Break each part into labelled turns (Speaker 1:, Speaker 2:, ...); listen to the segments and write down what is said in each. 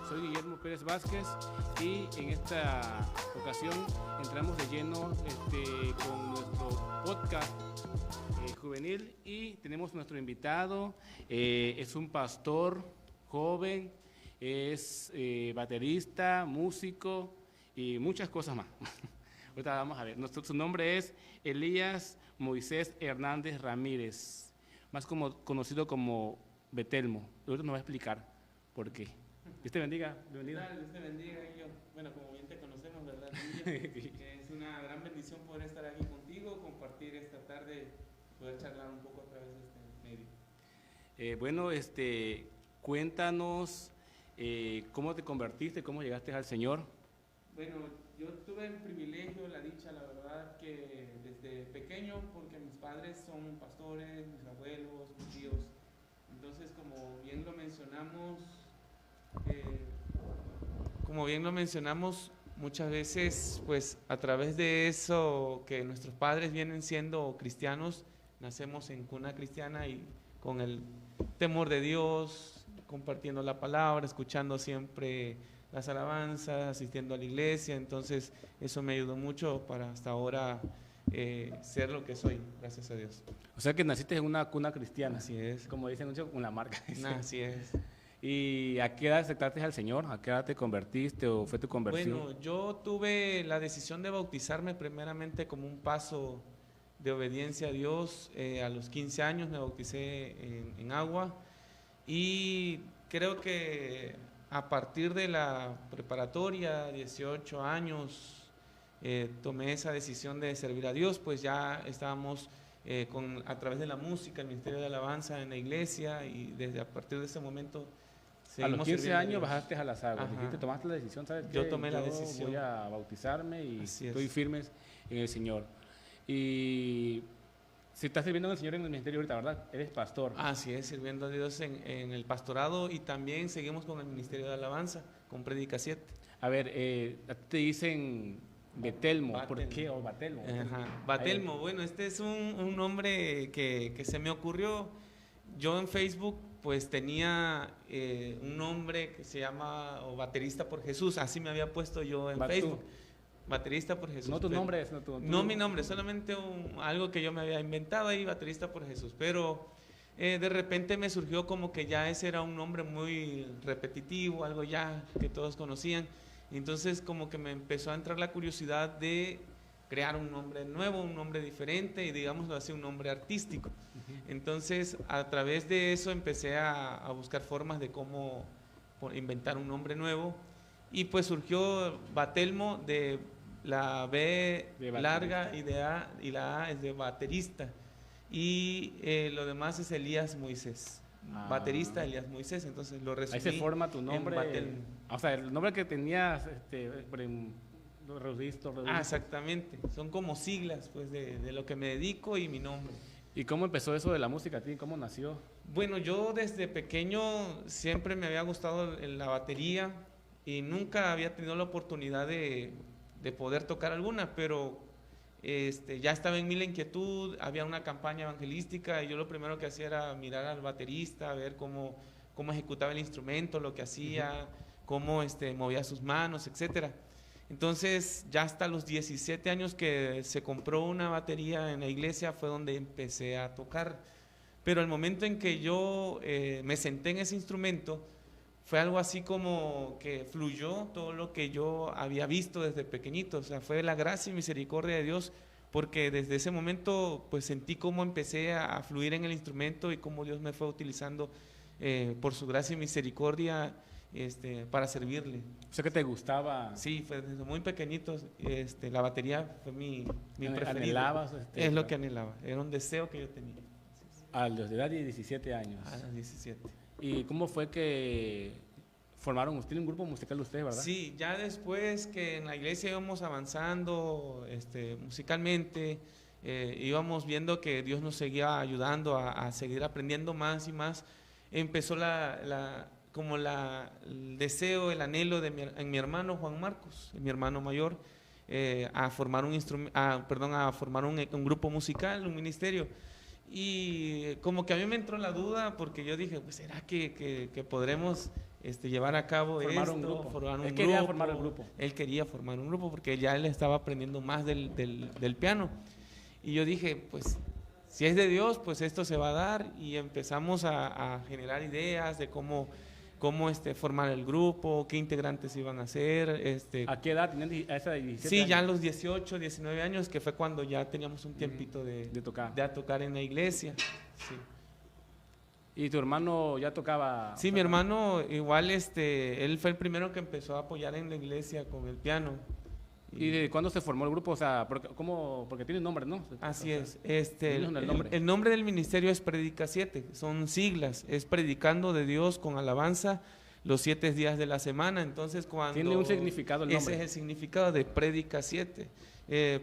Speaker 1: Soy Guillermo Pérez Vázquez y en esta ocasión entramos de lleno con nuestro podcast juvenil y tenemos nuestro invitado, es un pastor joven, es baterista, músico y muchas cosas más. Ahorita vamos a ver, su nombre es Elías Moisés Hernández Ramírez, más conocido como Betelmo. Ahorita nos va a explicar por qué. Dios te bendiga, bienvenido.
Speaker 2: Dios te bendiga, Guillo. Bueno, como bien te conocemos, ¿verdad, Guillo? Es una gran bendición poder estar aquí contigo, compartir esta tarde, poder charlar un poco a través de este medio.
Speaker 1: Cuéntanos cómo te convertiste, cómo llegaste al Señor.
Speaker 2: Bueno, yo tuve el privilegio, la dicha, la verdad, que desde pequeño, porque mis padres son pastores, mis abuelos, mis tíos. Entonces, como bien lo mencionamos, muchas veces, pues a través de eso que nuestros padres vienen siendo cristianos, nacemos en cuna cristiana y con el temor de Dios, compartiendo la palabra, escuchando siempre las alabanzas, asistiendo a la iglesia. Entonces eso me ayudó mucho para hasta ahora ser lo que soy, gracias a Dios.
Speaker 1: O sea que naciste en una cuna cristiana.
Speaker 2: Así es.
Speaker 1: Como dicen mucho, con la marca.
Speaker 2: Así es.
Speaker 1: ¿Y a qué edad aceptaste al Señor? ¿A qué edad te convertiste o fue tu conversión?
Speaker 2: Bueno, yo tuve la decisión de bautizarme primeramente como un paso de obediencia a Dios. A los 15 años me bauticé en agua y creo que a partir de la preparatoria, 18 años, tomé esa decisión de servir a Dios, pues ya estábamos a través de la música, el ministerio de alabanza en la iglesia, y desde a partir de ese momento
Speaker 1: a los 15 años bajaste a las aguas. Dijiste, tomaste la decisión, ¿sabes?
Speaker 2: Yo tomé la decisión.
Speaker 1: Voy a bautizarme y estoy firme en el Señor. Y si estás sirviendo al Señor en el ministerio ahorita, ¿verdad? Eres pastor.
Speaker 2: Así es, sirviendo a Dios en el pastorado, y también seguimos con el ministerio de alabanza, con Predica 7.
Speaker 1: A ver, te dicen Betelmo, ¿por qué? O Batelmo.
Speaker 2: Batelmo, bueno, este es un nombre que se me ocurrió. Yo en Facebook pues tenía un nombre que se llama Baterista por Jesús, así me había puesto yo en Facebook. Baterista por Jesús.
Speaker 1: No tu nombre es,
Speaker 2: no mi nombre, solamente algo que yo me había inventado ahí, Baterista por Jesús. Pero de repente me surgió como que ya ese era un nombre muy repetitivo, algo ya que todos conocían. Entonces como que me empezó a entrar la curiosidad de crear un nombre nuevo, un nombre diferente y digámoslo así, un nombre artístico. Entonces a través de eso empecé a buscar formas de cómo inventar un nombre nuevo, y pues surgió Batelmo, de la B larga y la A es de baterista, y lo demás es Elías Moisés. Baterista Elías Moisés, entonces lo resumí.
Speaker 1: Ahí se forma tu nombre. O sea, el nombre que tenías, lo reduciste.
Speaker 2: Exactamente, son como siglas pues de lo que me dedico y mi nombre.
Speaker 1: ¿Y cómo empezó eso de la música a ti? ¿Cómo nació?
Speaker 2: Bueno, yo desde pequeño siempre me había gustado la batería y nunca había tenido la oportunidad de poder tocar alguna, pero ya estaba en mí la inquietud. Había una campaña evangelística y yo lo primero que hacía era mirar al baterista, ver cómo ejecutaba el instrumento, lo que hacía, cómo movía sus manos, etcétera. Entonces ya hasta los 17 años que se compró una batería en la iglesia fue donde empecé a tocar. Pero el momento en que yo me senté en ese instrumento fue algo así como que fluyó todo lo que yo había visto desde pequeñito. O sea, fue la gracia y misericordia de Dios, porque desde ese momento pues sentí cómo empecé a fluir en el instrumento y cómo Dios me fue utilizando por su gracia y misericordia para servirle.
Speaker 1: O sea que te gustaba.
Speaker 2: Sí, fue desde muy pequeñito. La batería fue mi preferido.
Speaker 1: ¿Anhelabas?
Speaker 2: Es lo que anhelaba, era un deseo que yo tenía.
Speaker 1: A los de edad de 17 años.
Speaker 2: A los 17.
Speaker 1: ¿Y cómo fue que formaron? Tienen un grupo musical ustedes, ¿verdad?
Speaker 2: Sí, ya después que en la iglesia íbamos avanzando musicalmente, íbamos viendo que Dios nos seguía ayudando a seguir aprendiendo más y más. Empezó el deseo, el anhelo en mi hermano Juan Marcos, mi hermano mayor, a formar un grupo musical, un ministerio. Y como que a mí me entró la duda, porque yo dije, pues será que podremos llevar a cabo
Speaker 1: formar un
Speaker 2: esto,
Speaker 1: grupo.
Speaker 2: formar un
Speaker 1: Él quería
Speaker 2: grupo.
Speaker 1: formar el grupo.
Speaker 2: Él quería formar un grupo porque ya él estaba aprendiendo más del piano. Y yo dije, pues, si es de Dios, pues esto se va a dar. Y empezamos a generar ideas de cómo formar el grupo, qué integrantes iban a ser.
Speaker 1: ¿A qué edad tenían? ¿A esa de 17
Speaker 2: Sí,
Speaker 1: años?
Speaker 2: ya a los 18, 19 años, que fue cuando ya teníamos un tiempito de
Speaker 1: tocar.
Speaker 2: de a tocar en la iglesia. Sí.
Speaker 1: ¿Y tu hermano ya tocaba?
Speaker 2: Sí, mi hermano igual, él fue el primero que empezó a apoyar en la iglesia con el piano.
Speaker 1: ¿Y de cuándo se formó el grupo? O sea, porque tiene nombre, ¿no?
Speaker 2: Así es.
Speaker 1: dinos el nombre.
Speaker 2: El nombre del ministerio es Predica 7, son siglas, es predicando de Dios con alabanza los 7 días de la semana. Entonces, cuando
Speaker 1: tiene un significado el nombre.
Speaker 2: ese es el significado de Predica 7.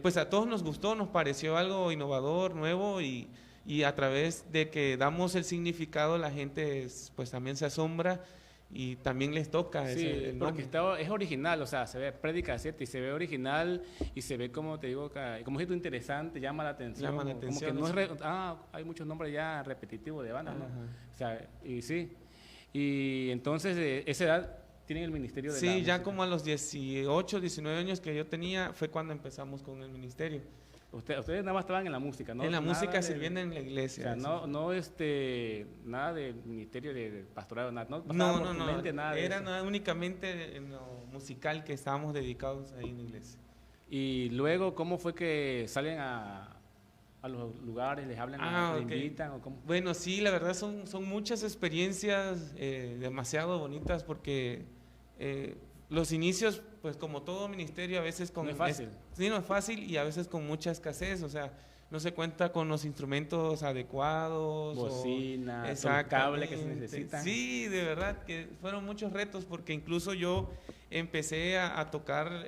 Speaker 2: Pues a todos nos gustó, nos pareció algo innovador, nuevo, y a través de que damos el significado, la gente pues también se asombra y también les toca.
Speaker 1: Sí,
Speaker 2: el
Speaker 1: porque
Speaker 2: nombre.
Speaker 1: es original, o sea, se ve Prédica 7 y se ve original y se ve, como te digo, como es interesante, llama la atención.
Speaker 2: Llama la
Speaker 1: Como
Speaker 2: atención,
Speaker 1: que no
Speaker 2: sí.
Speaker 1: hay muchos nombres ya repetitivos de bandas, ¿no?
Speaker 2: Ajá.
Speaker 1: O sea, y sí. Y entonces, esa edad tienen el ministerio de la
Speaker 2: Sí, ya
Speaker 1: música.
Speaker 2: como a los 18, 19 años que yo tenía, fue cuando empezamos con el ministerio.
Speaker 1: Ustedes nada más estaban en la música, ¿no?
Speaker 2: En la
Speaker 1: Nada
Speaker 2: música
Speaker 1: de-
Speaker 2: sirviendo en la
Speaker 1: O
Speaker 2: iglesia.
Speaker 1: sea,
Speaker 2: sí.
Speaker 1: nada del ministerio de pastorado, nada, no pasaba
Speaker 2: No,
Speaker 1: por
Speaker 2: no,
Speaker 1: tu
Speaker 2: no,
Speaker 1: mente nada de
Speaker 2: era
Speaker 1: eso.
Speaker 2: nada, únicamente en lo musical que estábamos dedicados ahí en la iglesia.
Speaker 1: Y luego, ¿cómo fue que salen a los lugares, les hablan, les
Speaker 2: ok.
Speaker 1: invitan o cómo?
Speaker 2: Bueno, sí, la verdad son muchas experiencias demasiado bonitas porque los inicios, pues como todo ministerio, a veces con...
Speaker 1: No es fácil.
Speaker 2: Sí, no es fácil y a veces con mucha escasez, o sea, no se cuenta con los instrumentos adecuados.
Speaker 1: Bocina,
Speaker 2: Exactamente.
Speaker 1: cable que se necesitan.
Speaker 2: Sí, de verdad que fueron muchos retos porque incluso yo empecé a tocar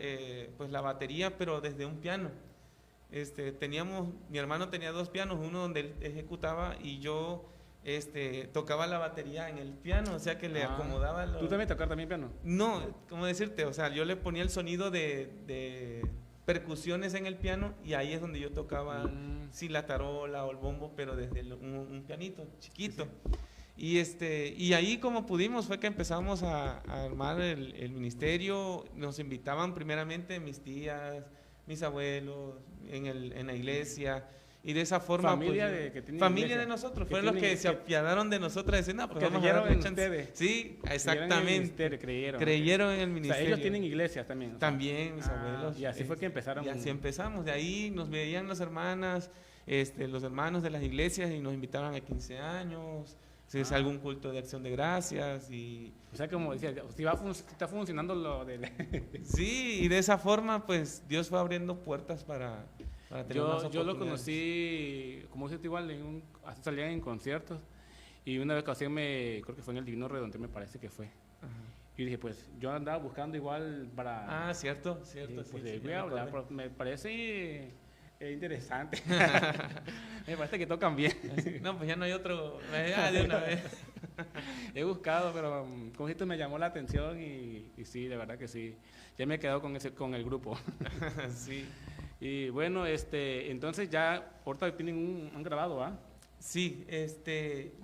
Speaker 2: pues la batería, pero desde un piano. Mi hermano tenía 2 pianos, uno donde él ejecutaba y yo tocaba la batería en el piano, o sea que le acomodaba.
Speaker 1: ¿Tú también tocas también piano?
Speaker 2: No, ¿cómo decirte? O sea, yo le ponía el sonido de percusiones en el piano y ahí es donde yo tocaba sí, la tarola o el bombo, pero desde un pianito chiquito. Sí. Y ahí como pudimos fue que empezamos a armar el ministerio. Nos invitaban primeramente mis tías, mis abuelos, en la iglesia. Y de esa forma,
Speaker 1: Familia
Speaker 2: pues,
Speaker 1: de que tienen
Speaker 2: familia
Speaker 1: iglesia,
Speaker 2: de nosotros,
Speaker 1: que
Speaker 2: fueron los
Speaker 1: tienen-
Speaker 2: que se apiadaron de nosotros, dicen, no, pues
Speaker 1: que
Speaker 2: vamos a
Speaker 1: creyeron
Speaker 2: darle
Speaker 1: en
Speaker 2: chance".
Speaker 1: ustedes.
Speaker 2: Sí,
Speaker 1: Creyeron en el
Speaker 2: exactamente.
Speaker 1: ministerio, creyeron.
Speaker 2: Creyeron en el
Speaker 1: O sea,
Speaker 2: ministerio.
Speaker 1: ellos tienen iglesias también. o sea.
Speaker 2: También mis abuelos.
Speaker 1: Y así fue que empezaron.
Speaker 2: Y así empezamos. De ahí nos veían las hermanas, los hermanos de las iglesias y nos invitaban a 15 años, si es algún culto de acción de gracias.
Speaker 1: O sea, como decía, si está funcionando lo del...
Speaker 2: Sí, y de esa forma, pues Dios fue abriendo puertas para tener más
Speaker 1: Yo lo
Speaker 2: oportunidades.
Speaker 1: conocí, como dices igual, salían en conciertos y una ocasión creo que fue en el Divino Redondel, me parece que fue.
Speaker 2: Ajá.
Speaker 1: Y dije, pues yo andaba buscando igual para...
Speaker 2: Cierto,
Speaker 1: dije,
Speaker 2: cierto.
Speaker 1: pues
Speaker 2: sí,
Speaker 1: de
Speaker 2: sí,
Speaker 1: voy
Speaker 2: ya
Speaker 1: a
Speaker 2: me
Speaker 1: hablar,
Speaker 2: acordé.
Speaker 1: pero me parece interesante. Me parece que tocan bien.
Speaker 2: No, pues ya no hay otro. De una vez.
Speaker 1: He buscado, pero con esto me llamó la atención y sí, de verdad que sí. Ya me he quedado con el grupo.
Speaker 2: Sí.
Speaker 1: Y bueno, entonces ya ahorita tienen han grabado, ¿ah?
Speaker 2: Sí,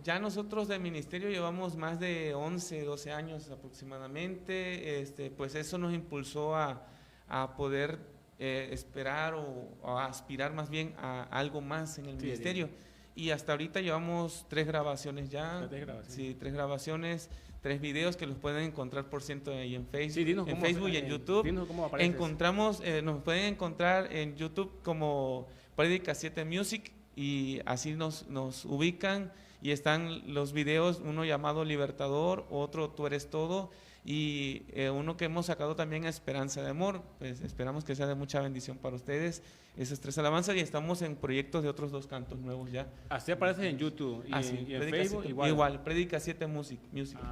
Speaker 2: ya nosotros del ministerio llevamos más de 11, 12 años aproximadamente, pues eso nos impulsó a poder esperar o a aspirar más bien a algo más en el
Speaker 1: Sí,
Speaker 2: ministerio. Y hasta ahorita llevamos 3 grabaciones ya.
Speaker 1: 3 grabaciones.
Speaker 2: Sí, 3 grabaciones, 3 videos que los pueden encontrar por ciento ahí en Facebook,
Speaker 1: Sí, dinos
Speaker 2: en
Speaker 1: cómo
Speaker 2: Facebook y en YouTube.
Speaker 1: Dinos cómo apareces.
Speaker 2: Nos pueden encontrar en YouTube como Predica 7 Music y así nos ubican y están los videos, uno llamado Libertador, otro Tú eres todo y uno que hemos sacado también Esperanza de Amor. Pues esperamos que sea de mucha bendición para ustedes esas 3 alabanzas y estamos en proyectos de otros 2 cantos nuevos ya.
Speaker 1: Así apareces en YouTube y,
Speaker 2: Así,
Speaker 1: y en
Speaker 2: Predica
Speaker 1: Facebook
Speaker 2: 7,
Speaker 1: igual.
Speaker 2: Predica 7 Music.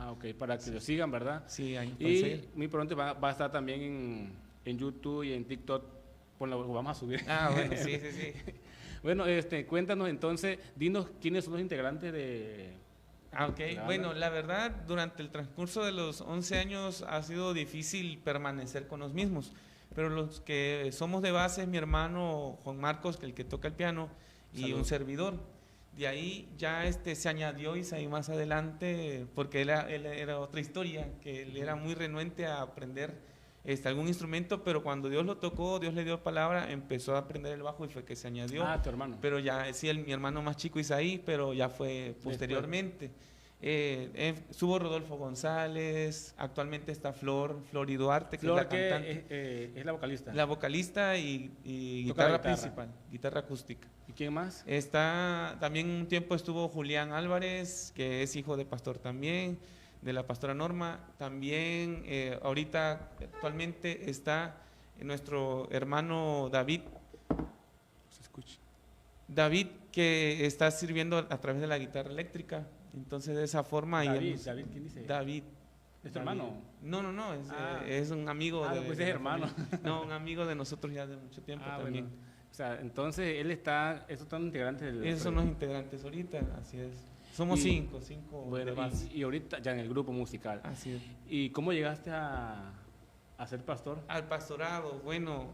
Speaker 1: Ok, para que lo sigan, ¿verdad?
Speaker 2: Sí, ahí
Speaker 1: Y muy pronto va a estar también en YouTube y en TikTok. Pues lo vamos a subir.
Speaker 2: Bueno, sí.
Speaker 1: Bueno, cuéntanos entonces, dinos quiénes son los integrantes de...
Speaker 2: Ok,
Speaker 1: ¿La
Speaker 2: bueno,
Speaker 1: banda?
Speaker 2: la verdad, durante el transcurso de los 11 años ha sido difícil permanecer con los mismos, pero los que somos de base es mi hermano Juan Marcos, que el que toca el piano, y
Speaker 1: Salud.
Speaker 2: un servidor. De ahí ya se añadió Isaí más adelante, porque él era otra historia, que él era muy renuente a aprender algún instrumento, pero cuando Dios lo tocó, Dios le dio palabra, empezó a aprender el bajo y fue que se añadió.
Speaker 1: Ah, tu hermano.
Speaker 2: Pero ya, sí, mi hermano más chico Isaí, pero ya fue posteriormente. Subo Rodolfo González, actualmente está Flor y Duarte, que
Speaker 1: Flor,
Speaker 2: es la cantante.
Speaker 1: Es la vocalista.
Speaker 2: La vocalista y guitarra principal, guitarra acústica.
Speaker 1: ¿Y quién más?
Speaker 2: También un tiempo estuvo Julián Álvarez, que es hijo de pastor también, de la pastora Norma. También ahorita actualmente está nuestro hermano David.
Speaker 1: Se escucha.
Speaker 2: David, que está sirviendo a través de la guitarra eléctrica. Entonces de esa forma...
Speaker 1: David, ¿quién dice?
Speaker 2: David.
Speaker 1: ¿Es tu hermano?
Speaker 2: No, es un amigo
Speaker 1: de... pues es hermano.
Speaker 2: No, un amigo de nosotros ya de mucho tiempo también.
Speaker 1: Bueno. O sea, entonces esos son integrantes del...
Speaker 2: Esos son los integrantes ahorita, así es. Somos cinco
Speaker 1: bueno,
Speaker 2: de base.
Speaker 1: Y ahorita ya en el grupo musical.
Speaker 2: Así es.
Speaker 1: ¿Y cómo llegaste a ser pastor?
Speaker 2: Al pastorado, bueno,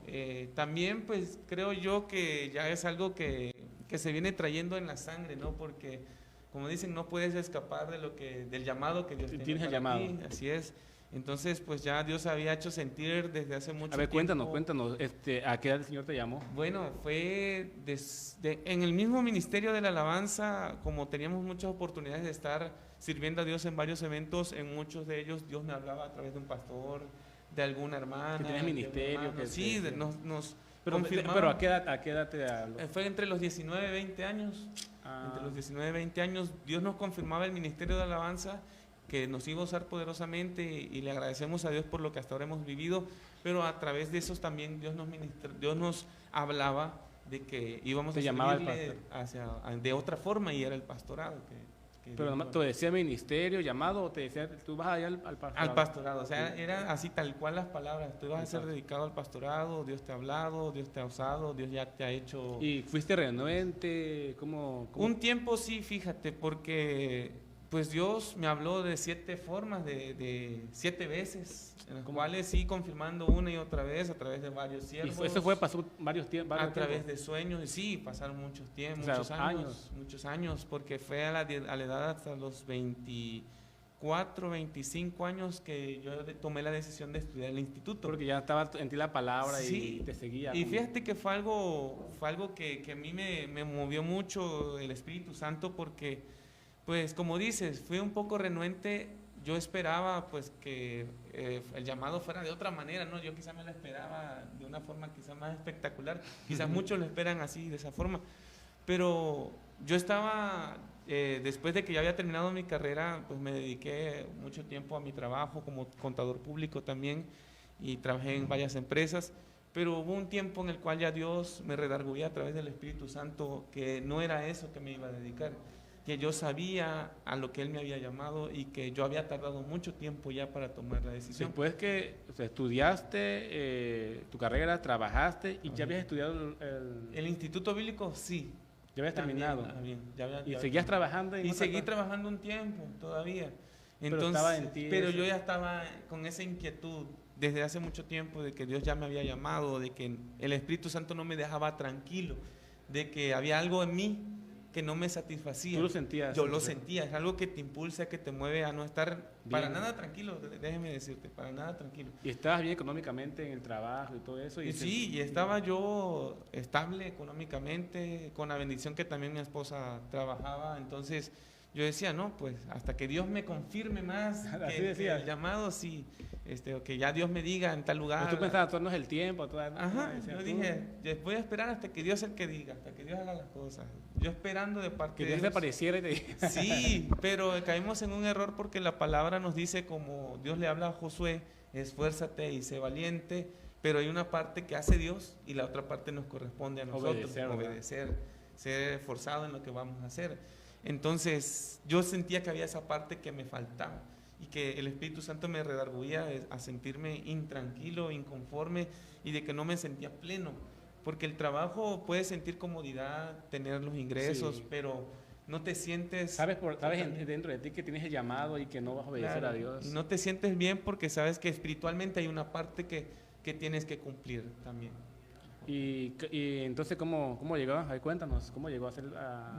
Speaker 2: también pues creo yo que ya es algo que se viene trayendo en la sangre, ¿no? Porque, como dicen, no puedes escapar del llamado que Dios tiene.
Speaker 1: Tienes el llamado.
Speaker 2: Ti, así es. Entonces, pues ya Dios había hecho sentir desde hace mucho tiempo.
Speaker 1: A ver, cuéntanos, ¿a qué edad el Señor te llamó?
Speaker 2: Bueno, fue en el mismo ministerio de la alabanza, como teníamos muchas oportunidades de estar sirviendo a Dios en varios eventos, en muchos de ellos Dios me hablaba a través de un pastor, de alguna hermana.
Speaker 1: Que tienes ministerio.
Speaker 2: Sí, nos
Speaker 1: pero ¿a qué edad te habló?
Speaker 2: Fue entre los 19 y 20 años. Entre los 19 y 20 años Dios nos confirmaba el ministerio de alabanza, que nos iba a usar poderosamente, y le agradecemos a Dios por lo que hasta ahora hemos vivido, pero a través de esos también Dios nos hablaba de que íbamos a servirle de otra forma, y era el pastorado.
Speaker 1: Pero ¿te decía ministerio, llamado, o te decía tú vas allá al pastorado?
Speaker 2: Al pastorado, o sea, era así tal cual las palabras, tú vas a ser dedicado al pastorado, Dios te ha hablado, Dios te ha usado, Dios ya te ha hecho...
Speaker 1: ¿Y fuiste renuente? ¿Cómo?
Speaker 2: Un tiempo sí, fíjate, porque pues Dios me habló de 7 formas, de 7 veces, en las cuales sí, confirmando una y otra vez a través de varios siervos.
Speaker 1: ¿Y eso pasó varios tiempos?
Speaker 2: A través de sueños, y sí, pasaron muchos tiempos, muchos años, porque fue a la edad hasta los 24, 25 años que yo tomé la decisión de estudiar el instituto.
Speaker 1: Porque ya estaba en ti la palabra,
Speaker 2: sí,
Speaker 1: y te seguía.
Speaker 2: Y fíjate que fue algo que a mí me movió mucho el Espíritu Santo, porque... Pues como dices, fui un poco renuente. Yo esperaba pues que el llamado fuera de otra manera, ¿no? Yo quizás me lo esperaba de una forma quizás más espectacular. Quizás muchos lo esperan así, de esa forma. Pero yo estaba, después de que ya había terminado mi carrera, pues me dediqué mucho tiempo a mi trabajo como contador público también, y trabajé en varias empresas. Pero hubo un tiempo en el cual ya Dios me redarguía a través del Espíritu Santo que no era eso que me iba a dedicar, que yo sabía a lo que Él me había llamado, y que yo había tardado mucho tiempo ya para tomar la decisión.
Speaker 1: Después que estudiaste tu carrera, trabajaste, y ya habías estudiado
Speaker 2: el Instituto Bíblico, sí.
Speaker 1: Ya habías terminado.
Speaker 2: También,
Speaker 1: ¿Y seguías trabajando?
Speaker 2: Y seguí trabajando un tiempo todavía. Entonces,
Speaker 1: pero estaba en ti
Speaker 2: yo ya estaba con esa inquietud desde hace mucho tiempo de que Dios ya me había llamado, de que el Espíritu Santo no me dejaba tranquilo, de que había algo en mí que no me satisfacía.
Speaker 1: ¿Tú lo sentías?
Speaker 2: Yo lo sentía, es algo que te impulsa, que te mueve a no estar bien, para nada tranquilo, déjeme decirte, para nada tranquilo.
Speaker 1: ¿Y estabas bien económicamente en el trabajo y todo eso?
Speaker 2: Sí, y estaba yo estable económicamente, con la bendición que también mi esposa trabajaba. Entonces yo decía, no, pues hasta que Dios me confirme más que el llamado, sí, o que ya Dios me diga en tal lugar.
Speaker 1: Pero tú pensabas, tornos el tiempo.
Speaker 2: Ajá, yo dije, voy a esperar hasta que Dios es el que diga, hasta que Dios haga las cosas. Yo esperando de parte de Dios.
Speaker 1: Que Dios se apareciera y te diga.
Speaker 2: Sí, pero caímos en un error, porque la palabra nos dice, como Dios le habla a Josué, esfuérzate y sé valiente, pero hay una parte que hace Dios y la otra parte nos corresponde a nosotros, obedecer, ser esforzado en lo que vamos a hacer. Entonces yo sentía que había esa parte que me faltaba, y que el Espíritu Santo me redarguía a sentirme intranquilo, inconforme, y de que no me sentía pleno, porque el trabajo puede sentir comodidad, tener los ingresos, sí, pero no te sientes...
Speaker 1: Sabes dentro de ti que tienes el llamado y que no vas a obedecer, claro, a Dios.
Speaker 2: Y no te sientes bien porque sabes que espiritualmente hay una parte que tienes que cumplir también.
Speaker 1: Y entonces, ¿cómo llegó? A ver, cuéntanos, ¿cómo llegó a ser?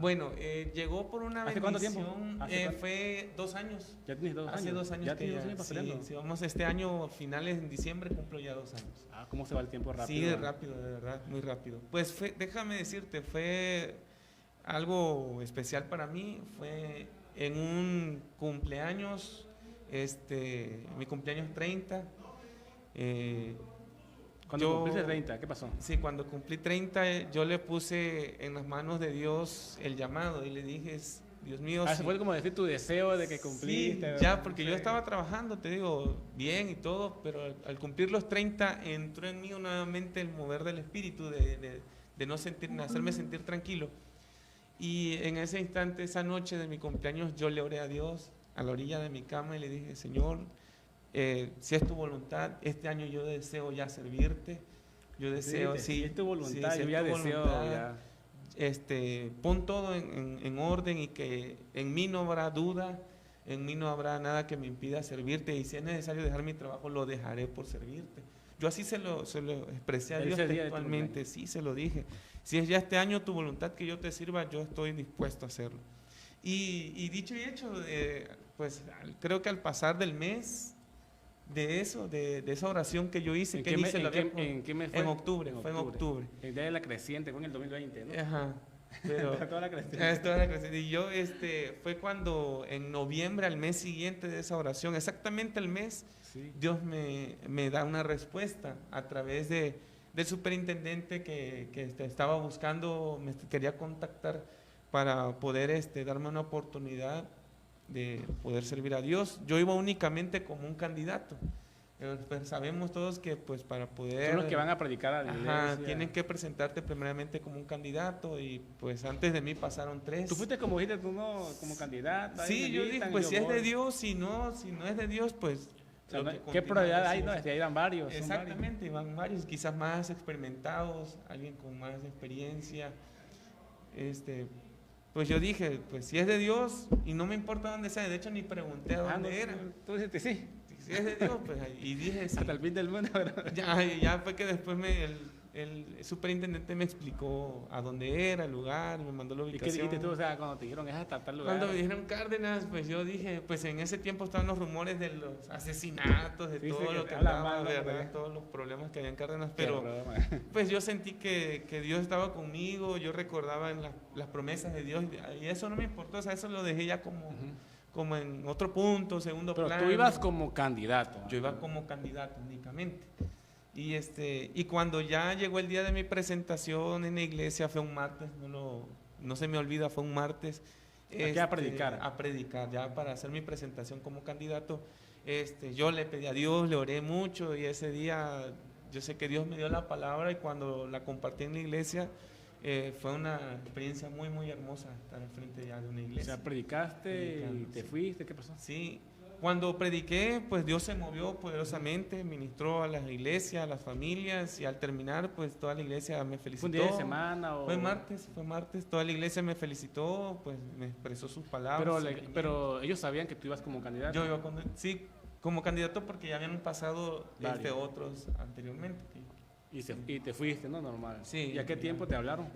Speaker 2: Bueno, llegó por una
Speaker 1: ¿Hace
Speaker 2: bendición.
Speaker 1: cuánto tiempo?
Speaker 2: Fue 2 años.
Speaker 1: ¿Ya tienes 2 años?
Speaker 2: Hace 2 años
Speaker 1: ¿Ya
Speaker 2: que
Speaker 1: tienes 2
Speaker 2: ya,
Speaker 1: años
Speaker 2: sí,
Speaker 1: pastoreando?
Speaker 2: sí, vamos este año, finales en diciembre, cumplo ya 2 años.
Speaker 1: Ah, ¿cómo se va el tiempo rápido?
Speaker 2: Sí, rápido, de verdad, muy rápido. Pues déjame decirte, fue algo especial para mí. Fue en un cumpleaños, mi cumpleaños 30.
Speaker 1: Cuando cumpliste 30, ¿qué pasó?
Speaker 2: Sí, cuando cumplí 30, yo le puse en las manos de Dios el llamado y le dije, Dios mío.
Speaker 1: Se fue como decir tu deseo de que cumpliste.
Speaker 2: Sí, ya, porque yo estaba trabajando, te digo, bien y todo, pero al cumplir los 30 entró en mí nuevamente el mover del espíritu de no hacerme sentir tranquilo. Y en ese instante, esa noche de mi cumpleaños, yo le oré a Dios a la orilla de mi cama y le dije, Señor, si es tu voluntad, este año yo deseo ya servirte. Yo deseo,
Speaker 1: si es tu voluntad,
Speaker 2: si
Speaker 1: yo
Speaker 2: es
Speaker 1: ya
Speaker 2: tu
Speaker 1: deseo.
Speaker 2: voluntad, pon todo en orden y que en mí no habrá duda, en mí no habrá nada que me impida servirte, y si es necesario dejar mi trabajo, lo dejaré por servirte. Yo así se lo expresé a Dios textualmente, sí, se lo dije. Si es ya este año tu voluntad que yo te sirva, yo estoy dispuesto a hacerlo. Y dicho y hecho, pues creo que al pasar del mes de esa oración que yo hice,
Speaker 1: ¿En qué mes fue?
Speaker 2: En octubre, fue en octubre.
Speaker 1: El día de la creciente, fue en el 2020, ¿no?
Speaker 2: Ajá. Pero
Speaker 1: toda la creciente.
Speaker 2: Toda la creciente. Y yo, fue cuando en noviembre, al mes siguiente de esa oración, exactamente el mes, sí, Dios me da una respuesta a través del superintendente que estaba buscando, me quería contactar para poder darme una oportunidad de poder servir a Dios. Yo iba únicamente como un candidato. Pues sabemos todos que pues para poder...
Speaker 1: Son los que van a predicar a la iglesia.
Speaker 2: Tienen que presentarte primeramente como un candidato, y pues antes de mí pasaron 3.
Speaker 1: Tú fuiste como dijiste, tú no, como candidato.
Speaker 2: Sí, yo dije, pues si es de Dios, si no es de Dios, pues...
Speaker 1: O sea, ¿qué probabilidad hay? No, ahí van varios.
Speaker 2: Exactamente, van varios, quizás más experimentados, alguien con más experiencia. Pues yo dije, pues si es de Dios, y no me importa dónde sea, de hecho ni pregunté a dónde era.
Speaker 1: Tú dijiste sí.
Speaker 2: Si es de Dios, pues, y dije sí.
Speaker 1: Hasta el fin del mundo, ¿verdad?
Speaker 2: Ya fue que después el superintendente me explicó a dónde era el lugar, me mandó la ubicación.
Speaker 1: ¿Y qué dijiste tú? O sea, cuando te dijeron es hasta tal lugar.
Speaker 2: Cuando me dijeron Cárdenas, pues yo dije, pues en ese tiempo estaban los rumores de los asesinatos, de todo lo que hablaba, ¿verdad? Todos los problemas que había en Cárdenas, pero pues yo sentí que Dios estaba conmigo, yo recordaba en las promesas de Dios, y eso no me importó, o sea, eso lo dejé ya como en otro punto, segundo plano.
Speaker 1: Pero tú ibas como candidato.
Speaker 2: Yo iba como candidato únicamente. Y cuando ya llegó el día de mi presentación en la iglesia, fue un martes, no se me olvida, fue un martes.
Speaker 1: ¿A predicar?
Speaker 2: A predicar, ya para hacer mi presentación como candidato. Yo le pedí a Dios, le oré mucho, y ese día yo sé que Dios me dio la palabra, y cuando la compartí en la iglesia, fue una experiencia muy, muy hermosa estar al frente ya de una iglesia.
Speaker 1: O sea, predicaste y te fuiste, ¿qué pasó?
Speaker 2: Sí, cuando prediqué, pues Dios se movió poderosamente, ministró a las iglesias, a las familias, y al terminar, pues toda la iglesia me felicitó.
Speaker 1: ¿Fue un día de semana?
Speaker 2: Fue martes, toda la iglesia me felicitó, pues me expresó sus palabras.
Speaker 1: Pero ellos sabían que tú ibas como candidato.
Speaker 2: Yo iba como candidato, porque ya habían pasado otros anteriormente.
Speaker 1: Y te fuiste, ¿no? Normal.
Speaker 2: Sí.
Speaker 1: ¿Y a qué tiempo te hablaron?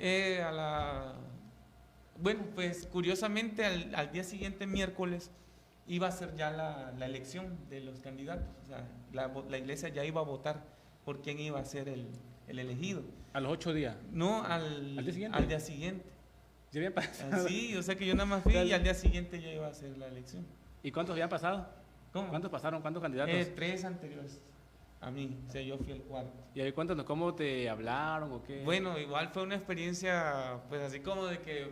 Speaker 2: Bueno, pues curiosamente al día siguiente, miércoles, iba a ser ya la elección de los candidatos. O sea, la iglesia ya iba a votar por quién iba a ser el elegido.
Speaker 1: ¿A los 8 días?
Speaker 2: No, al día siguiente. Al día siguiente.
Speaker 1: ¿Ya habían pasado?
Speaker 2: Sí, o sea que yo nada más fui y al día siguiente ya iba a ser la elección.
Speaker 1: ¿Y cuántos habían pasado?
Speaker 2: ¿Cómo?
Speaker 1: ¿Cuántos pasaron? ¿Cuántos candidatos?
Speaker 2: 3 anteriores a mí, o sea, yo fui el cuarto.
Speaker 1: Y ahí cuéntanos cómo te hablaron o qué.
Speaker 2: Bueno, igual fue una experiencia, pues así como de que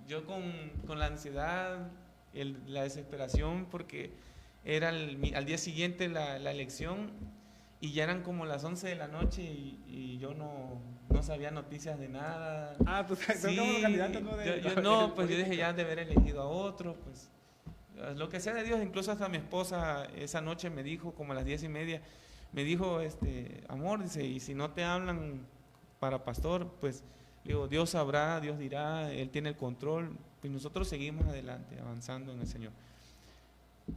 Speaker 2: yo con la ansiedad, la desesperación, porque era al día siguiente la elección, y ya eran como las 11 de la noche, y yo no sabía noticias de nada.
Speaker 1: Ah, pues sí, como candidato
Speaker 2: pues yo dije ya de haber elegido a otro, pues lo que sea de Dios. Incluso hasta mi esposa esa noche me dijo, como a las 10:30, me dijo, amor, dice, y si no te hablan para pastor, pues digo, Dios sabrá, Dios dirá, Él tiene el control, pues nosotros seguimos adelante, avanzando en el Señor.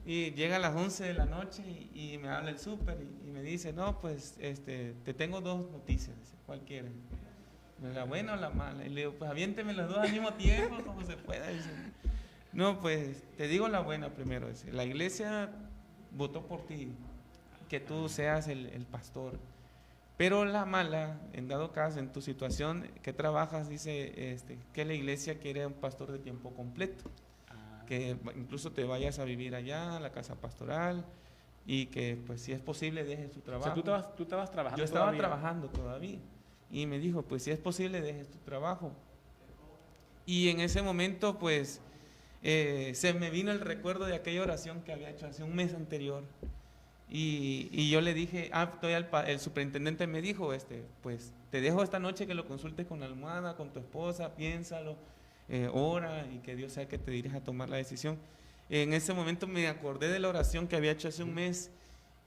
Speaker 2: Y llega a las 11 de la noche y me habla el súper y me dice, no, pues te tengo dos noticias. Dice, ¿cuál quieres? ¿La buena o la mala? Y le digo, pues aviénteme las dos al mismo tiempo, como se pueda. Dice, no, pues te digo la buena primero. Dice, la iglesia votó por ti, que tú seas el pastor. Pero la mala, en dado caso, en tu situación que trabajas, dice que la iglesia quiere un pastor de tiempo completo. Que incluso te vayas a vivir allá, a la casa pastoral, y que pues si es posible dejes tu trabajo.
Speaker 1: O sea, tú estabas trabajando.
Speaker 2: Yo estaba trabajando todavía. Y me dijo, pues si es posible dejes tu trabajo. Y en ese momento pues se me vino el recuerdo de aquella oración que había hecho hace un mes anterior. Y yo le dije, el superintendente me dijo, pues te dejo esta noche que lo consultes con la almohada, con tu esposa, piénsalo, ora y que Dios sea que te dirija a tomar la decisión. En ese momento me acordé de la oración que había hecho hace un mes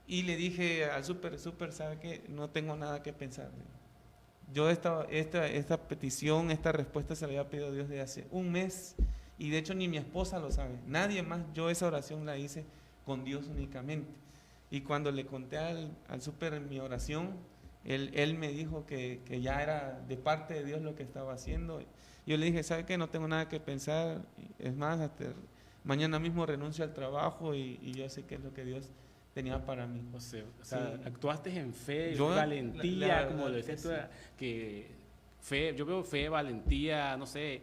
Speaker 2: y le dije al súper, ¿sabe qué? No tengo nada que pensar. Yo esta petición, esta respuesta se la había pedido a Dios desde hace un mes y de hecho ni mi esposa lo sabe, nadie más. Yo esa oración la hice con Dios únicamente. Y cuando le conté al súper mi oración, él me dijo que ya era de parte de Dios lo que estaba haciendo. Yo le dije, ¿sabe qué? No tengo nada que pensar, es más, hasta mañana mismo renuncio al trabajo y yo sé que es lo que Dios tenía para mí.
Speaker 1: O sea,
Speaker 2: sí.
Speaker 1: Actuaste en fe, valentía, como lo decías tú, que fe, yo veo fe, valentía, no sé,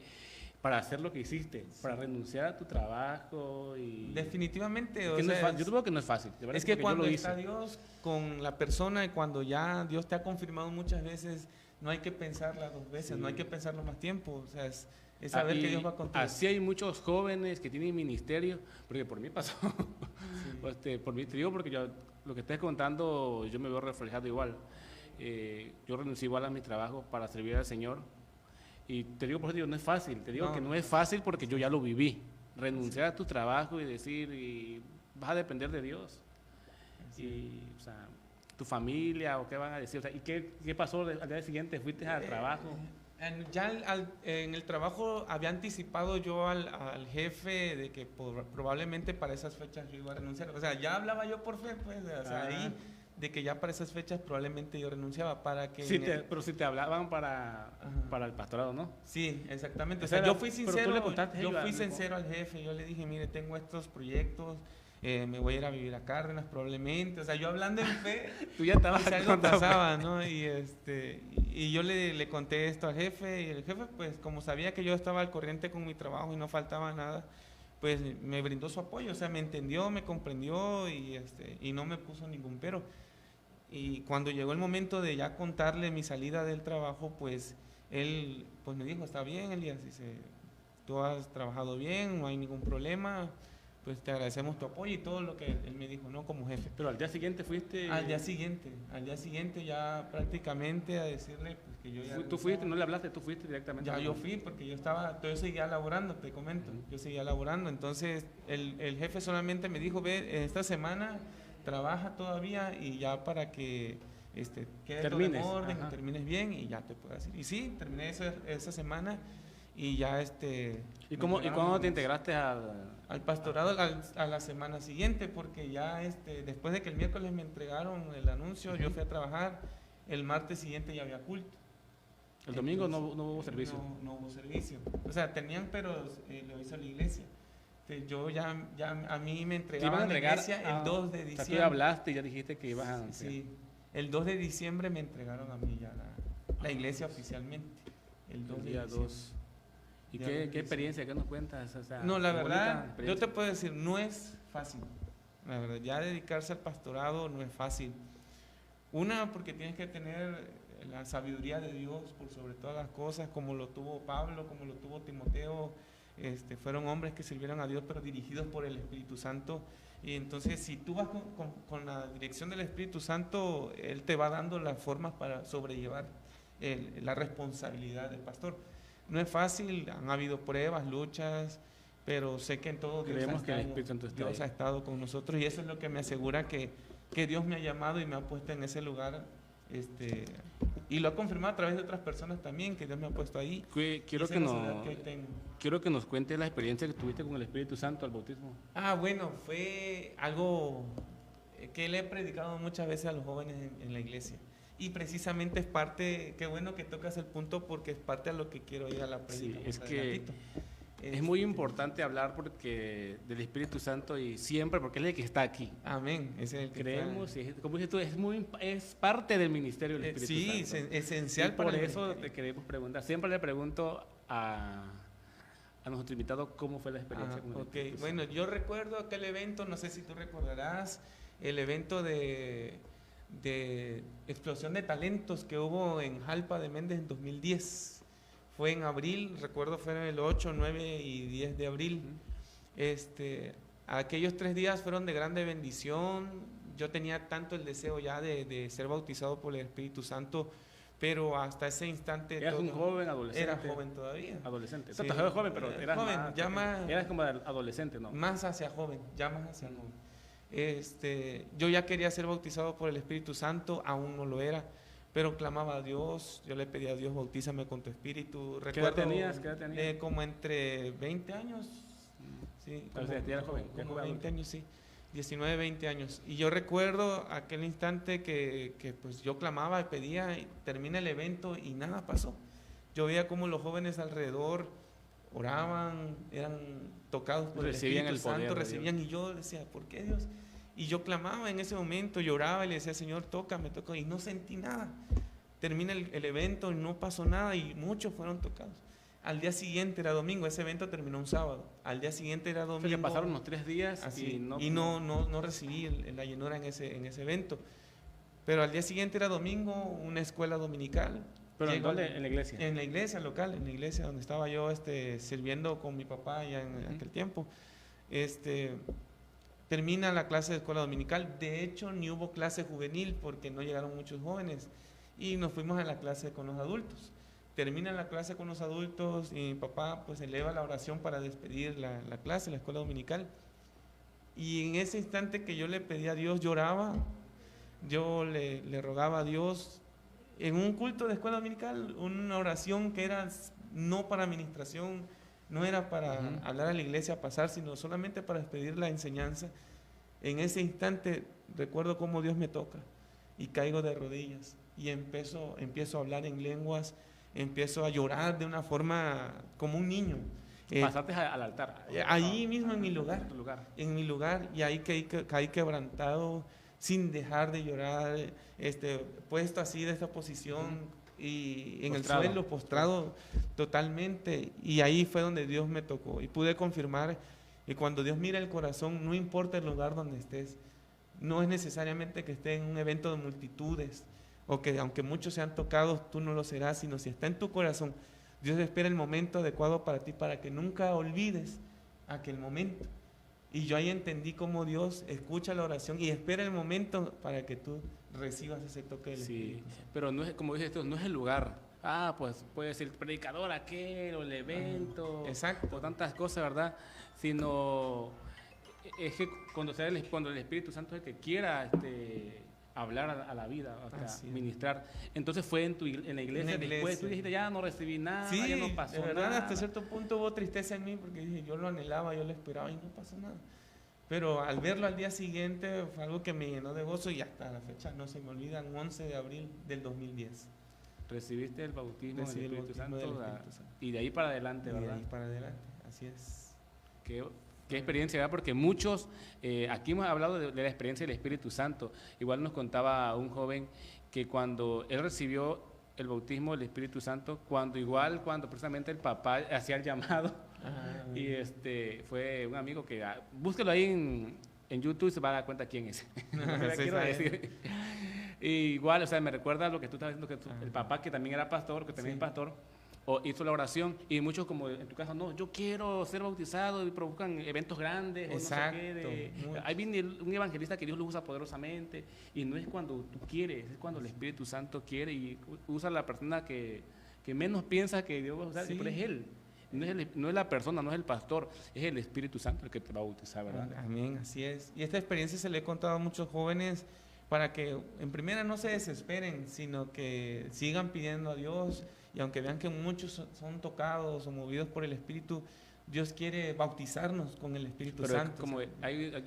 Speaker 1: para hacer lo que hiciste, para renunciar a tu trabajo y...
Speaker 2: Definitivamente,
Speaker 1: yo creo que no es fácil.
Speaker 2: Es que cuando está Dios con la persona y cuando ya Dios te ha confirmado muchas veces, no hay que pensarla dos veces, no hay que pensarlo más tiempo, o sea, es saber que Dios va contigo.
Speaker 1: Así hay muchos jóvenes que tienen ministerio, porque por mí pasó, por mí te digo porque yo, lo que estés contando, yo me veo reflejado igual. Yo renuncié igual a mi trabajo para servir al Señor. Y te digo, por eso digo, no es fácil, no es fácil porque yo ya lo viví. Renunciar a tu trabajo y decir, y vas a depender de Dios. Y, o sea, tu familia, o qué van a decir, o sea, ¿y qué pasó al día siguiente? ¿Fuiste al trabajo?
Speaker 2: Ya en el trabajo había anticipado yo al jefe de que probablemente para esas fechas yo iba a renunciar. O sea, ya hablaba yo por fe, pues, o sea, ahí, de que ya para esas fechas probablemente yo renunciaba para que...
Speaker 1: pero si te hablaban para el pastorado, ¿no?
Speaker 2: Sí, exactamente. O sea, yo fui sincero al jefe, yo le dije, mire, tengo estos proyectos, me voy a ir a vivir a Cárdenas probablemente, o sea, yo hablando en fe,
Speaker 1: tú ya estabas
Speaker 2: si algo pasaba, ¿no? Y yo le conté esto al jefe, y el jefe, pues, como sabía que yo estaba al corriente con mi trabajo y no faltaba nada, pues me brindó su apoyo, o sea, me entendió, me comprendió y no me puso ningún pero. Y cuando llegó el momento de ya contarle mi salida del trabajo, pues él pues me dijo, está bien, Elías, dice, tú has trabajado bien, no hay ningún problema, pues te agradecemos tu apoyo y todo lo que él me dijo, ¿no? Como jefe.
Speaker 1: Pero al día siguiente fuiste...
Speaker 2: Al día siguiente ya prácticamente a decirle pues, que yo ya...
Speaker 1: ¿Tú fuiste, no le hablaste, tú fuiste directamente?
Speaker 2: Ya yo fui porque yo seguía laborando, te comento, yo seguía laborando, entonces el jefe solamente me dijo, ve, esta semana trabaja todavía y ya para que quede todo en orden, y termines bien y ya te puedas ir. Y sí, terminé esa semana y ya
Speaker 1: ¿Y cuándo te integraste
Speaker 2: al pastorado? A la semana siguiente, porque ya después de que el miércoles me entregaron el anuncio, yo fui a trabajar, el martes siguiente ya había culto.
Speaker 1: ¿El domingo no hubo servicio?
Speaker 2: No hubo servicio. O sea, tenían, pero lo hizo la iglesia. Yo ya a mí me entregaban la iglesia el 2 de diciembre.
Speaker 1: O sea, tú hablaste y ya dijiste que ibas a...
Speaker 2: Sí, el 2 de diciembre me entregaron a mí ya la iglesia oficialmente. El 2 de diciembre.
Speaker 1: ¿Y qué experiencia? ¿Qué nos cuentas? O sea,
Speaker 2: no, la verdad, yo te puedo decir, no es fácil. La verdad, ya dedicarse al pastorado no es fácil. Una, porque tienes que tener la sabiduría de Dios por sobre todas las cosas, como lo tuvo Pablo, como lo tuvo Timoteo. Fueron hombres que sirvieron a Dios, pero dirigidos por el Espíritu Santo. Y entonces, si tú vas con la dirección del Espíritu Santo, Él te va dando las formas para sobrellevar la responsabilidad del pastor. No es fácil, han habido pruebas, luchas, pero sé que en todo Dios ha estado con nosotros y eso es lo que me asegura que Dios me ha llamado y me ha puesto en ese lugar Y lo ha confirmado a través de otras personas también, que Dios me ha puesto ahí.
Speaker 1: Quiero que nos cuentes la experiencia que tuviste con el Espíritu Santo al bautismo.
Speaker 2: Bueno, fue algo que le he predicado muchas veces a los jóvenes en la iglesia. Y precisamente es parte, qué bueno que tocas el punto, porque es parte a lo que quiero ir a la predica.
Speaker 1: Sí, es que es muy importante hablar del Espíritu Santo y siempre, porque es el que está aquí.
Speaker 2: Amén. Es el que
Speaker 1: creemos, como dices tú, es parte del ministerio del Espíritu Santo.
Speaker 2: Sí, esencial.
Speaker 1: Por eso te queremos preguntar. Siempre le pregunto a nuestro invitado cómo fue la experiencia con el Espíritu Santo.
Speaker 2: Bueno, yo recuerdo aquel evento, no sé si tú recordarás, el evento de explosión de talentos que hubo en Jalpa de Méndez en 2010. Fue en abril, recuerdo, fueron el 8, 9 y 10 de abril. Aquellos 3 días fueron de grande bendición. Yo tenía tanto el deseo ya de ser bautizado por el Espíritu Santo, pero hasta ese instante...
Speaker 1: ¿Eras un joven, adolescente?
Speaker 2: Era joven todavía.
Speaker 1: Adolescente.
Speaker 2: Sí.
Speaker 1: Eras joven, pero eras
Speaker 2: joven,
Speaker 1: más,
Speaker 2: ya más...
Speaker 1: Eras como adolescente, ¿no?
Speaker 2: Más hacia joven, ya más hacia joven. Yo ya quería ser bautizado por el Espíritu Santo, aún no lo era, pero clamaba a Dios, yo le pedía a Dios, bautízame con tu Espíritu.
Speaker 1: ¿Qué edad tenías?
Speaker 2: Como entre 20 años, sí, como,
Speaker 1: ya era joven,
Speaker 2: como 20 años, sí, 19, 20 años. Y yo recuerdo aquel instante que pues yo clamaba y pedía, y termina el evento y nada pasó. Yo veía como los jóvenes alrededor oraban, eran tocados por el Espíritu Santo, recibían, y yo decía, ¿por qué, Dios? Y yo clamaba en ese momento, lloraba y le decía, Señor, tócame, y no sentí nada. Termina el evento y no pasó nada y muchos fueron tocados. Al día siguiente era domingo, ese evento terminó un sábado. Al día siguiente era domingo.
Speaker 1: Que pasaron unos 3 días
Speaker 2: así, y no recibí la llenura en ese evento. Pero al día siguiente era domingo, una escuela dominical.
Speaker 1: ¿Pero en dónde? ¿En la iglesia?
Speaker 2: En la iglesia local, en la iglesia donde estaba yo sirviendo con mi papá ya en aquel tiempo. Termina la clase de escuela dominical. De hecho, ni hubo clase juvenil porque no llegaron muchos jóvenes. Y nos fuimos a la clase con los adultos. Termina la clase con los adultos y mi papá pues eleva la oración para despedir la clase, la escuela dominical. Y en ese instante que yo le pedí a Dios, lloraba. Yo le rogaba a Dios en un culto de escuela dominical, una oración que era no para administración, no era para hablar a la iglesia, pasar, sino solamente para despedir la enseñanza. En ese instante recuerdo cómo Dios me toca y caigo de rodillas y empiezo a hablar en lenguas, empiezo a llorar de una forma como un niño.
Speaker 1: Pasaste al altar.
Speaker 2: Ahí mismo en mi lugar. En mi lugar, y ahí caí quebrantado, sin dejar de llorar, puesto así de esta posición y en postrado. El suelo, postrado totalmente. Y ahí fue donde Dios me tocó y pude confirmar que cuando Dios mira el corazón, no importa el lugar donde estés, no es necesariamente que estés en un evento de multitudes o que aunque muchos sean tocados, tú no lo serás, sino si está en tu corazón, Dios espera el momento adecuado para ti, para que nunca olvides aquel momento. Y yo ahí entendí cómo Dios escucha la oración y espera el momento para que tú recibas ese toque del Espíritu.
Speaker 1: Pero no es, como dices esto, no es el lugar. Pues puede ser el predicador aquel o el evento.
Speaker 2: Exacto.
Speaker 1: O tantas cosas, ¿verdad? Sino es que cuando el Espíritu Santo es el que quiera hablar a la vida, ministrar. Entonces fue en la iglesia. Después tú dijiste, ya no recibí nada, ya no pasó nada.
Speaker 2: De verdad, hasta cierto punto hubo tristeza en mí porque dije, yo lo anhelaba, yo lo esperaba y no pasó nada. Pero al verlo al día siguiente fue algo que me llenó de gozo y hasta la fecha no se me olvidan, 11 de abril del 2010.
Speaker 1: Recibiste el bautismo del Espíritu Santo y de ahí para adelante, ¿verdad?
Speaker 2: De ahí para adelante, así es.
Speaker 1: Qué experiencia, ¿verdad? Porque muchos, aquí hemos hablado de la experiencia del Espíritu Santo. Igual nos contaba un joven que cuando él recibió el bautismo del Espíritu Santo, cuando precisamente el papá hacía el llamado, y fue un amigo que, búsquelo ahí en YouTube y se va a dar cuenta quién es. Quiero decir. Y igual, me recuerda lo que tú estabas diciendo, que el papá que también era pastor, que también es pastor, hizo la oración, y muchos como en tu caso, no, yo quiero ser bautizado, y provocan eventos grandes.
Speaker 2: Exacto.
Speaker 1: O no sé qué, ahí viene un evangelista que Dios lo usa poderosamente, y no es cuando tú quieres, es cuando el Espíritu Santo quiere, y usa a la persona que menos piensa que Dios va a usar, pero es Él. No es la persona, no es el pastor, es el Espíritu Santo el que te va a bautizar, ¿verdad?
Speaker 2: Amén, así es. Y esta experiencia se le he contado a muchos jóvenes para que en primera no se desesperen, sino que sigan pidiendo a Dios, y aunque vean que muchos son tocados o movidos por el Espíritu, Dios quiere bautizarnos con el Espíritu
Speaker 1: Pero
Speaker 2: Santo.
Speaker 1: como yo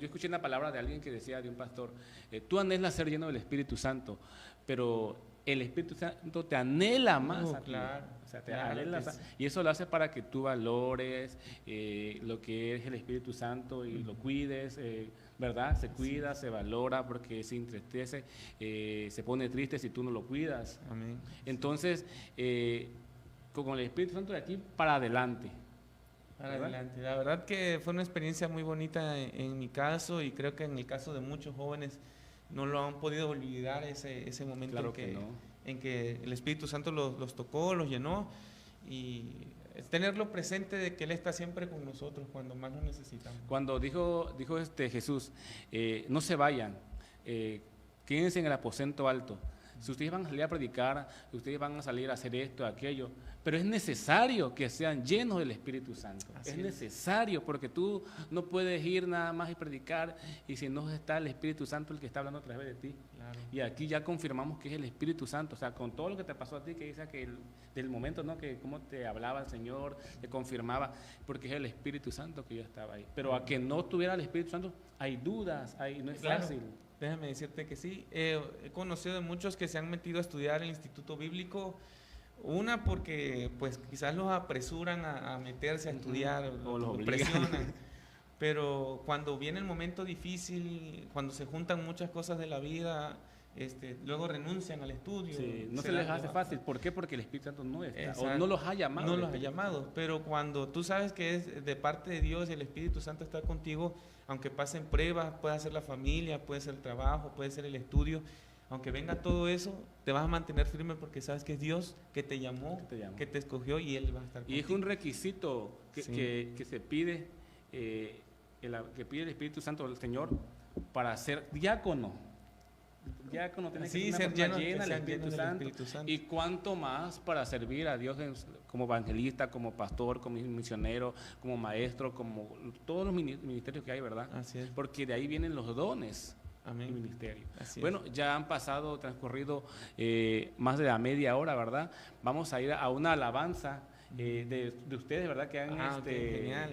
Speaker 1: escuché una palabra de alguien que decía, de un pastor, tú anhelas ser lleno del Espíritu Santo, pero el Espíritu Santo te anhela más a ti.
Speaker 2: Claro,
Speaker 1: O sea, te
Speaker 2: claro
Speaker 1: anhela,
Speaker 2: que sí.
Speaker 1: y eso lo hace para que tú valores lo que es el Espíritu Santo y lo cuides, ¿verdad? Se cuida, se valora, porque se entristece, se pone triste si tú no lo cuidas.
Speaker 2: Amén.
Speaker 1: Entonces, con el Espíritu Santo de aquí para adelante.
Speaker 2: Para
Speaker 1: ¿verdad?
Speaker 2: adelante. La verdad que fue una experiencia muy bonita en mi caso, y creo que en el caso de muchos jóvenes no lo han podido olvidar ese momento
Speaker 1: Claro
Speaker 2: en,
Speaker 1: que no.
Speaker 2: en que el Espíritu Santo los tocó, los llenó, y es tenerlo presente de que Él está siempre con nosotros cuando más lo necesitamos.
Speaker 1: Cuando dijo Jesús, no se vayan, quédense en el aposento alto. Si ustedes van a salir a predicar, si ustedes van a salir a hacer esto, aquello, pero es necesario que sean llenos del Espíritu Santo. Es necesario, porque tú no puedes ir nada más y predicar, y si no está el Espíritu Santo el que está hablando a través de ti.
Speaker 2: Claro.
Speaker 1: Y aquí ya confirmamos que es el Espíritu Santo, o sea, con todo lo que te pasó a ti, que dice que del momento, ¿no?, que cómo te hablaba el Señor, te confirmaba, porque es el Espíritu Santo que yo estaba ahí. Pero a que no tuviera el Espíritu Santo, hay dudas, no es
Speaker 2: Claro.
Speaker 1: fácil.
Speaker 2: Déjame decirte que sí. He conocido de muchos que se han metido a estudiar el Instituto Bíblico. Una, porque pues quizás los apresuran a meterse a estudiar,
Speaker 1: O los obligan.
Speaker 2: presionan. Pero cuando viene el momento difícil, cuando se juntan muchas cosas de la vida, luego renuncian al estudio.
Speaker 1: Sí, no se les hace fácil. ¿Por qué? Porque el Espíritu Santo no está,
Speaker 2: Exacto.
Speaker 1: o no los ha llamado.
Speaker 2: No los ha llamado, pero cuando tú sabes que es de parte de Dios y el Espíritu Santo está contigo, aunque pasen pruebas, puede ser la familia, puede ser el trabajo, puede ser el estudio, aunque venga todo eso, te vas a mantener firme porque sabes que es Dios que te llamó, que te escogió, y Él va a estar contigo.
Speaker 1: Y es un requisito que se pide, que pide el Espíritu Santo del Señor para ser diácono. Diácono tiene que ser una persona llena del Espíritu Santo. Y cuánto más para servir a Dios como evangelista, como pastor, como misionero, como maestro, como todos los ministerios que hay, ¿verdad?
Speaker 2: Así es.
Speaker 1: Porque de ahí vienen los dones.
Speaker 2: Amén.
Speaker 1: El ministerio.
Speaker 2: Así
Speaker 1: bueno,
Speaker 2: es.
Speaker 1: ya han transcurrido más de la media hora, ¿verdad? Vamos a ir a una alabanza de ustedes, ¿verdad? Que han
Speaker 2: genial.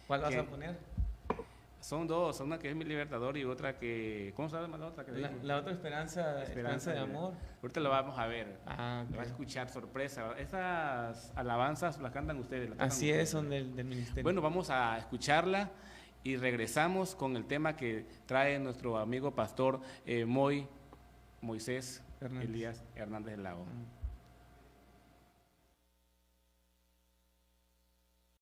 Speaker 2: ¿Cuál vas a poner?
Speaker 1: Son dos, una que es Mi Libertador y otra que, ¿cómo se llama la otra?
Speaker 2: La otra Esperanza de Amor.
Speaker 1: Ahorita lo vamos a ver,
Speaker 2: Okay.
Speaker 1: lo va a escuchar, sorpresa, ¿verdad? Esas alabanzas las cantan ustedes.
Speaker 2: Así es, son del ministerio.
Speaker 1: Bueno, vamos a escucharla y regresamos con el tema que trae nuestro amigo pastor Moisés Elías Hernández Lago.